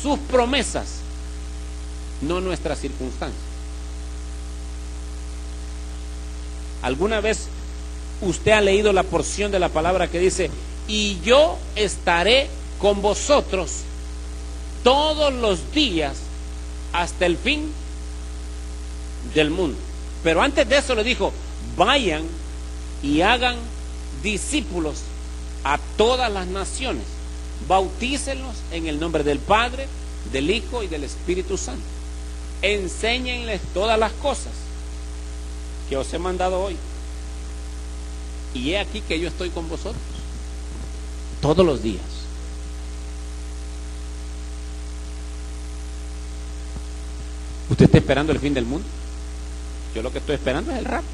Speaker 2: sus promesas, no nuestras circunstancias. ¿Alguna vez usted ha leído la porción de la palabra que dice, y yo estaré con vosotros todos los días hasta el fin del mundo? Pero antes de eso le dijo, vayan y hagan discípulos a todas las naciones, bautícenlos en el nombre del Padre, del Hijo y del Espíritu Santo, enséñenles todas las cosas que os he mandado hoy, y he aquí que yo estoy con vosotros todos los días. ¿Usted está esperando el fin del mundo? Yo lo que estoy esperando es el rapto.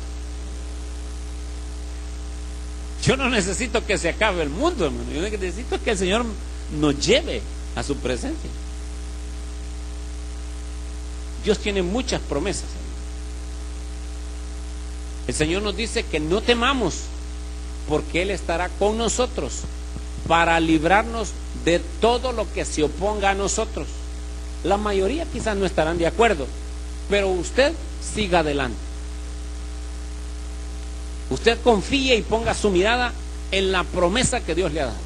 Speaker 2: Yo no necesito que se acabe el mundo, hermano. Yo necesito que el Señor nos lleve a su presencia. Dios tiene muchas promesas, hermano. El Señor nos dice que no temamos, porque Él estará con nosotros para librarnos de todo lo que se oponga a nosotros. La mayoría quizás no estarán de acuerdo, pero usted siga adelante. Usted confíe y ponga su mirada en la promesa que Dios le ha dado.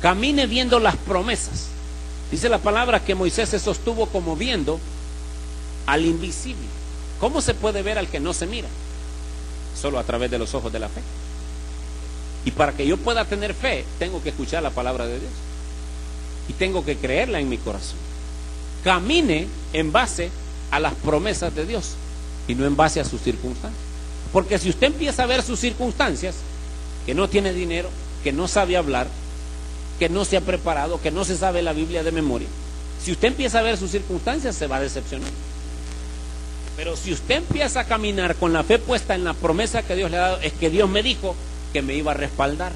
Speaker 2: Camine viendo las promesas. Dice la palabra que Moisés se sostuvo como viendo al invisible. ¿Cómo se puede ver al que no se mira? Solo a través de los ojos de la fe. Y para que yo pueda tener fe, tengo que escuchar la palabra de Dios y tengo que creerla en mi corazón. Camine en base a las promesas de Dios y no en base a sus circunstancias. Porque si usted empieza a ver sus circunstancias, que no tiene dinero, que no sabe hablar, que no se ha preparado, que no se sabe la Biblia de memoria, si usted empieza a ver sus circunstancias, se va a decepcionar. Pero si usted empieza a caminar con la fe puesta en la promesa que Dios le ha dado, es que Dios me dijo que me iba a respaldar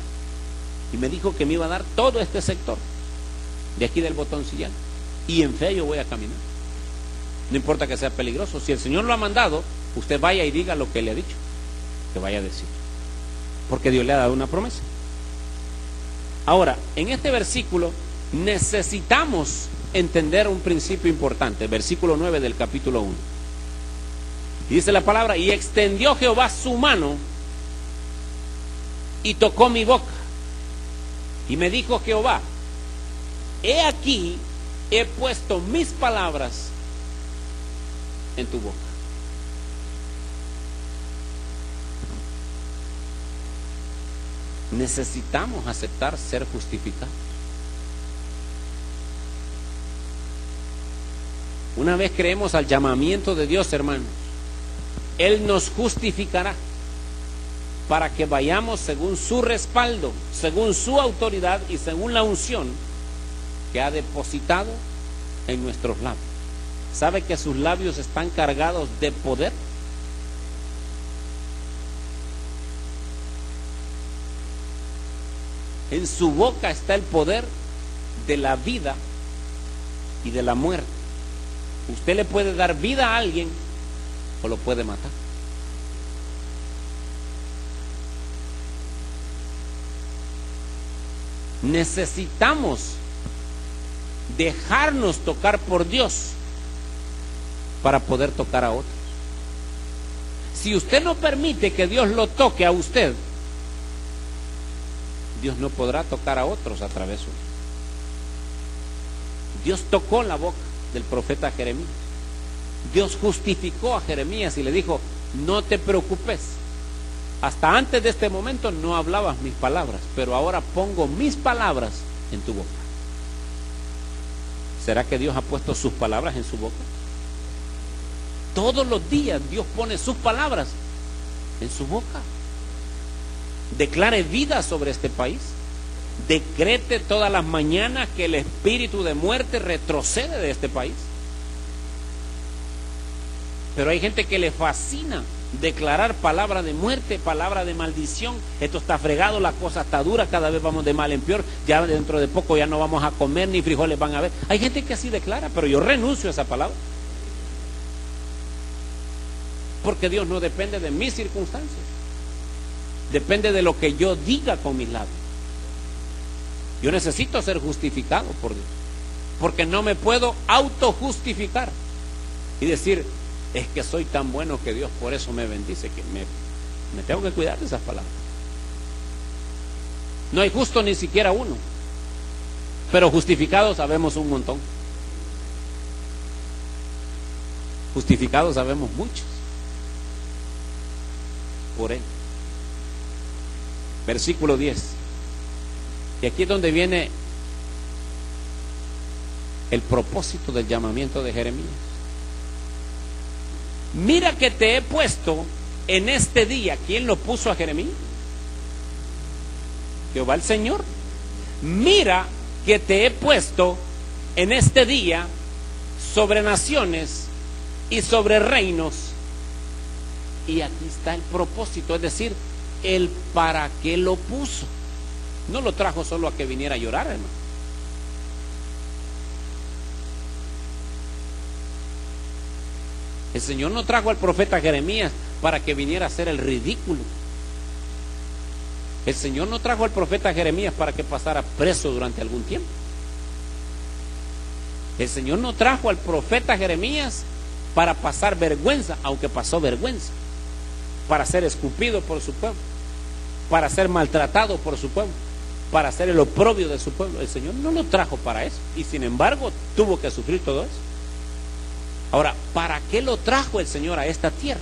Speaker 2: y me dijo que me iba a dar todo este sector de aquí del Botoncillal, y en fe yo voy a caminar. No importa que sea peligroso, si el Señor lo ha mandado, usted vaya y diga lo que le ha dicho que vaya a decir, porque Dios le ha dado una promesa. Ahora, en este versículo necesitamos entender un principio importante. Versículo 9 del capítulo 1. Y dice la palabra, y extendió Jehová su mano y tocó mi boca, y me dijo Jehová, he aquí, he puesto mis palabras en tu boca. Necesitamos aceptar ser justificados. Una vez creemos al llamamiento de Dios, hermanos, Él nos justificará para que vayamos según su respaldo, según su autoridad y según la unción que ha depositado en nuestros labios. ¿Sabe que sus labios están cargados de poder? En su boca está el poder de la vida y de la muerte. Usted le puede dar vida a alguien o lo puede matar. Necesitamos dejarnos tocar por Dios para poder tocar a otros. Si usted no permite que Dios lo toque a usted, Dios no podrá tocar a otros a través suyo. Dios tocó la boca del profeta Jeremías. Dios justificó a Jeremías y le dijo, no te preocupes, hasta antes de este momento no hablabas mis palabras, pero ahora pongo mis palabras en tu boca. ¿Será que Dios ha puesto sus palabras en su boca? Todos los días Dios pone sus palabras en su boca. Declare vida sobre este país. Decrete todas las mañanas que el espíritu de muerte retrocede de este país. Pero hay gente que le fascina declarar palabra de muerte, palabra de maldición. Esto está fregado, la cosa está dura, cada vez vamos de mal en peor, ya dentro de poco ya no vamos a comer, ni frijoles van a haber. Hay gente que así declara, pero yo renuncio a esa palabra, porque Dios no depende de mis circunstancias, depende de lo que yo diga con mis labios. Yo necesito ser justificado por Dios, porque no me puedo autojustificar y decir, es que soy tan bueno que Dios por eso me bendice, que Me tengo que cuidar de esas palabras. No hay justo ni siquiera uno, pero justificados sabemos un montón. Justificados sabemos muchos por él. Versículo 10. Y aquí es donde viene el propósito del llamamiento de Jeremías. Mira que te he puesto en este día. ¿Quién lo puso a Jeremías? Jehová el Señor. Mira que te he puesto en este día sobre naciones y sobre reinos. Y aquí está el propósito, es decir, el para qué lo puso. No lo trajo solo a que viniera a llorar, hermano. El Señor no trajo al profeta Jeremías para que viniera a hacer el ridículo. El Señor no trajo al profeta Jeremías para que pasara preso durante algún tiempo. El Señor no trajo al profeta Jeremías para pasar vergüenza, aunque pasó vergüenza, para ser escupido por su pueblo, para ser maltratado por su pueblo, para ser el oprobio de su pueblo. El Señor no lo trajo para eso, y sin embargo tuvo que sufrir todo eso. Ahora, ¿para qué lo trajo el Señor a esta tierra?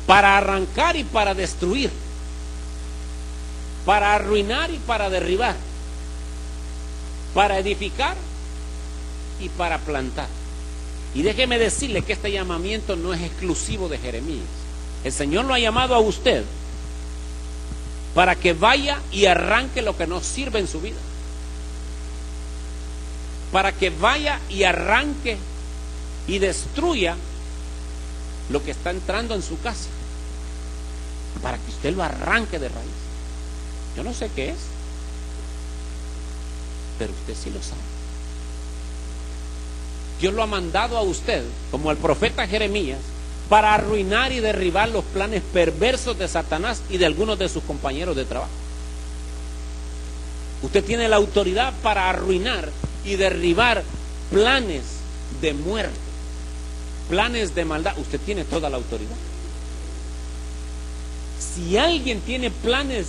Speaker 2: Para arrancar y para destruir, para arruinar y para derribar, para edificar y para plantar. Y déjeme decirle que este llamamiento no es exclusivo de Jeremías. El Señor lo ha llamado a usted para que vaya y arranque lo que no sirve en su vida, para que vaya y arranque y destruya lo que está entrando en su casa, para que usted lo arranque de raíz. Yo no sé qué es, pero usted sí lo sabe. Dios lo ha mandado a usted, como al profeta Jeremías, para arruinar y derribar los planes perversos de Satanás y de algunos de sus compañeros de trabajo. Usted tiene la autoridad para arruinar y derribar planes de muerte, planes de maldad. Usted tiene toda la autoridad. Si alguien tiene planes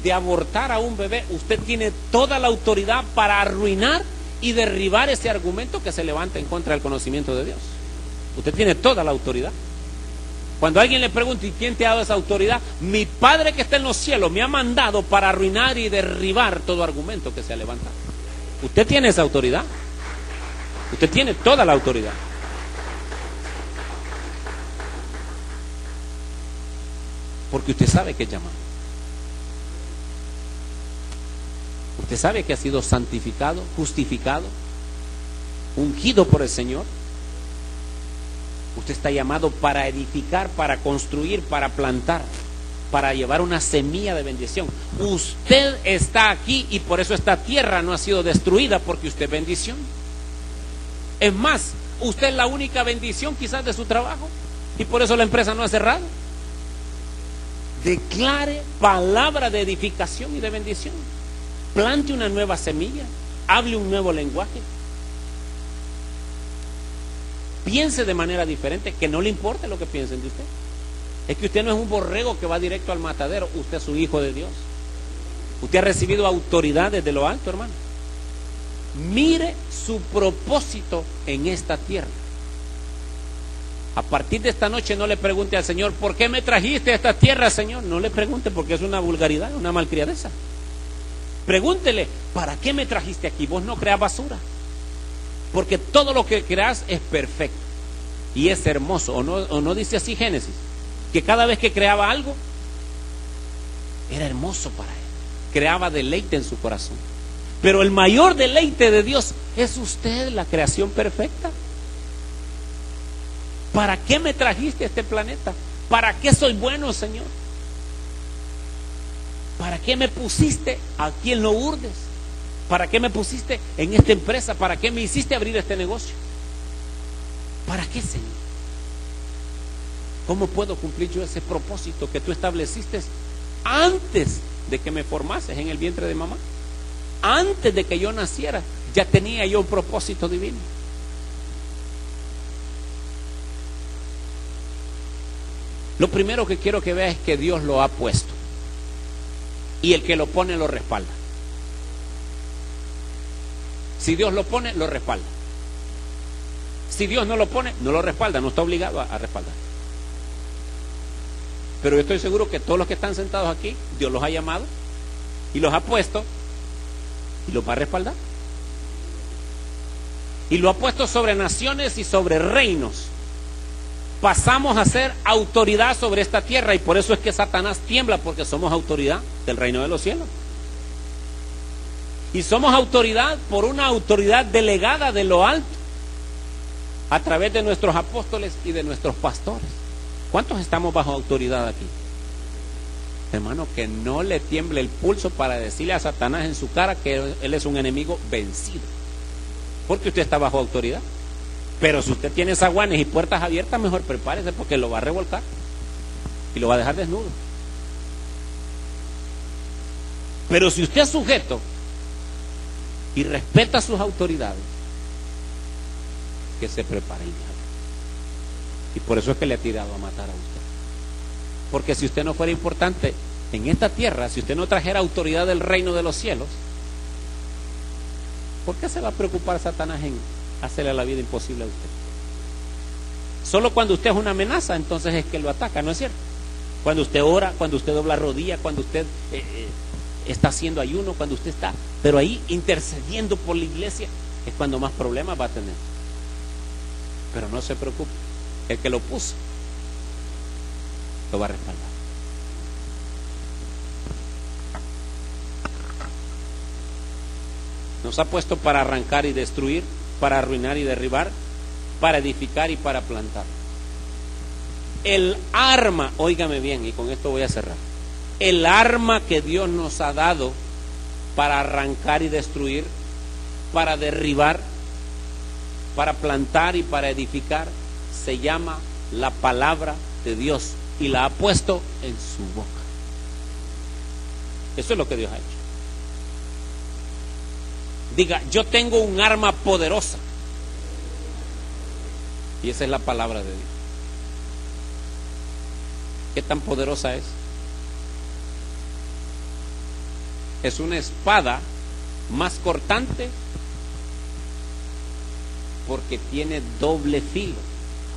Speaker 2: de abortar a un bebé, usted tiene toda la autoridad para arruinar y derribar ese argumento que se levanta en contra del conocimiento de Dios. Usted tiene toda la autoridad. Cuando alguien le pregunta, ¿y quién te ha dado esa autoridad? Mi Padre que está en los cielos me ha mandado para arruinar y derribar todo argumento que se ha levantado. Usted tiene esa autoridad. Usted tiene toda la autoridad. Porque usted sabe que es llamado. Usted sabe que ha sido santificado, justificado, ungido por el Señor. Usted está llamado para edificar, para construir, para plantar, para llevar una semilla de bendición. Usted está aquí y por eso esta tierra no ha sido destruida, porque usted es bendición. Es más, usted es la única bendición quizás de su trabajo y por eso la empresa no ha cerrado. Declare palabra de edificación y de bendición. Plante una nueva semilla, hable un nuevo lenguaje. Piense de manera diferente, que no le importe lo que piensen de usted. Es que usted no es un borrego que va directo al matadero, usted es un hijo de Dios. Usted ha recibido autoridad desde lo alto, hermano. Mire su propósito en esta tierra. A partir de esta noche no le pregunte al Señor, ¿por qué me trajiste a esta tierra, Señor? No le pregunte, porque es una vulgaridad, una malcriadeza. Pregúntele, ¿para qué me trajiste aquí? Vos no creas basura, porque todo lo que creas es perfecto y es hermoso. ¿O no dice así Génesis? Que cada vez que creaba algo era hermoso para él, creaba deleite en su corazón. Pero el mayor deleite de Dios es usted, la creación perfecta. ¿Para qué me trajiste a este planeta? ¿Para qué soy bueno, Señor? ¿Para qué me pusiste aquí en Lourdes? ¿Para qué me pusiste en esta empresa? ¿Para qué me hiciste abrir este negocio? ¿Para qué, Señor? ¿Cómo puedo cumplir yo ese propósito que tú estableciste antes de que me formases en el vientre de mamá? Antes de que yo naciera, ya tenía yo un propósito divino. Lo primero que quiero que vea es que Dios lo ha puesto. Y el que lo pone lo respalda. Si Dios lo pone, lo respalda. Si Dios no lo pone, no lo respalda, no está obligado a respaldar. Pero yo estoy seguro que todos los que están sentados aquí, Dios los ha llamado y los ha puesto y los va a respaldar. Y lo ha puesto sobre naciones y sobre reinos. Pasamos a ser autoridad sobre esta tierra, y por eso es que Satanás tiembla, porque somos autoridad del reino de los cielos. Y somos autoridad por una autoridad delegada de lo alto, a través de nuestros apóstoles y de nuestros pastores. ¿Cuántos estamos bajo autoridad aquí? Hermano, que no le tiemble el pulso para decirle a Satanás en su cara que él es un enemigo vencido, porque usted está bajo autoridad. Pero si usted tiene zaguanes y puertas abiertas, mejor prepárese, porque lo va a revolcar y lo va a dejar desnudo. Pero si usted es sujeto y respeta sus autoridades, que se prepare el diablo. Y por eso es que le ha tirado a matar a usted. Porque si usted no fuera importante en esta tierra, si usted no trajera autoridad del reino de los cielos, ¿por qué se va a preocupar Satanás en hacerle la vida imposible a usted? Solo cuando usted es una amenaza, entonces es que lo ataca, ¿no es cierto? Cuando usted ora, cuando usted dobla rodilla, cuando usted está haciendo ayuno, cuando usted está, pero ahí intercediendo por la iglesia, es cuando más problemas va a tener. Pero no se preocupe, el que lo puso lo va a respaldar. Nos ha puesto para arrancar y destruir, para arruinar y derribar, para edificar y para plantar. El arma, óigame bien, y con esto voy a cerrar, el arma que Dios nos ha dado para arrancar y destruir, para derribar, para plantar y para edificar, se llama la palabra de Dios, y la ha puesto en su boca. Eso es lo que Dios ha hecho. Diga, yo tengo un arma poderosa, y esa es la palabra de Dios. ¿Qué tan poderosa es? Es una espada más cortante, porque tiene doble filo,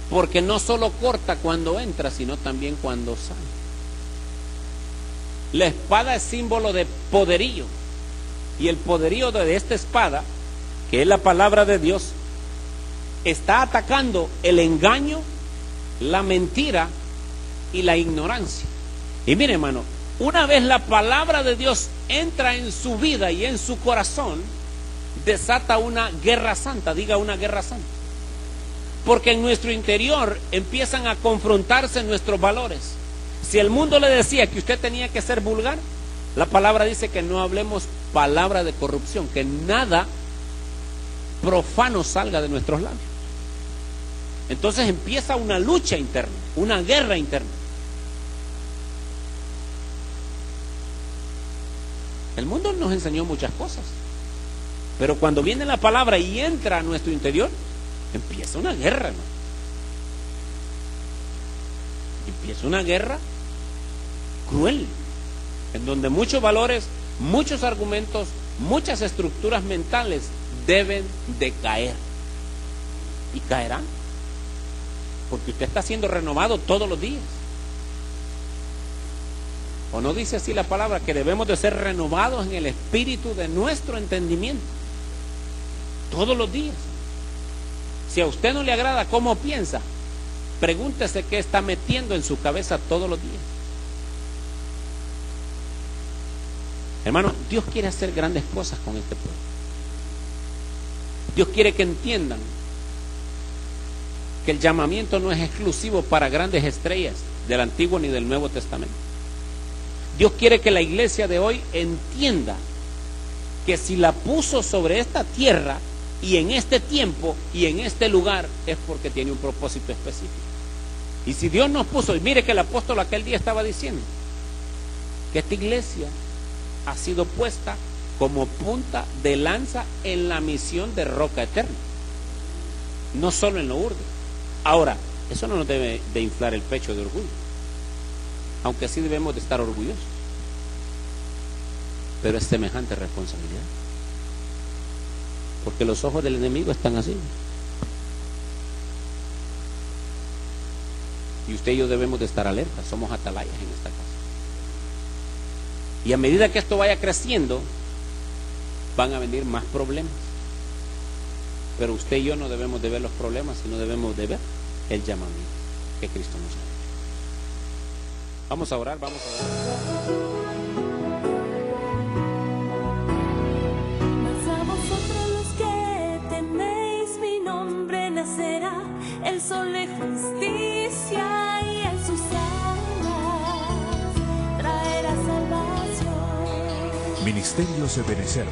Speaker 2: porque no solo corta cuando entra, sino también cuando sale. La espada es símbolo de poderío, y el poderío de esta espada, que es la palabra de Dios, está atacando el engaño, la mentira y la ignorancia. Y mire, hermano, una vez la palabra de Dios entra en su vida y en su corazón, desata una guerra santa. Diga, una guerra santa. Porque en nuestro interior empiezan a confrontarse nuestros valores. Si el mundo le decía que usted tenía que ser vulgar, la palabra dice que no hablemos palabra de corrupción, que nada profano salga de nuestros labios. Entonces empieza una lucha interna, una guerra interna. El mundo nos enseñó muchas cosas, pero cuando viene la palabra y entra a nuestro interior, empieza una guerra, ¿no? Empieza una guerra cruel, en donde muchos valores, muchos argumentos, muchas estructuras mentales deben de caer. Y caerán, porque usted está siendo renovado todos los días. ¿O no dice así la palabra, que debemos de ser renovados en el espíritu de nuestro entendimiento todos los días? Si a usted no le agrada cómo piensa, pregúntese qué está metiendo en su cabeza todos los días. Hermano, Dios quiere hacer grandes cosas con este pueblo. Dios quiere que entiendan que el llamamiento no es exclusivo para grandes estrellas del Antiguo ni del Nuevo Testamento. Dios quiere que la iglesia de hoy entienda que si la puso sobre esta tierra y en este tiempo y en este lugar, es porque tiene un propósito específico. Y si Dios nos puso, y mire que el apóstol aquel día estaba diciendo que esta iglesia ha sido puesta como punta de lanza en la misión de Roca Eterna, no solo en Lourdes. Ahora, eso no nos debe de inflar el pecho de orgullo, aunque sí debemos de estar orgullosos, pero es semejante responsabilidad, porque los ojos del enemigo están así, y usted y yo debemos de estar alerta. Somos atalayas en esta casa, y a medida que esto vaya creciendo van a venir más problemas, pero usted y yo no debemos de ver los problemas, sino debemos de ver el llamamiento que Cristo nos ha hecho. Vamos a orar, vamos a orar.
Speaker 3: Mas a vosotros los que teméis mi nombre, nacerá el sol de justicia, y en sus alas traerá salvación.
Speaker 1: Ministerios Ebenecer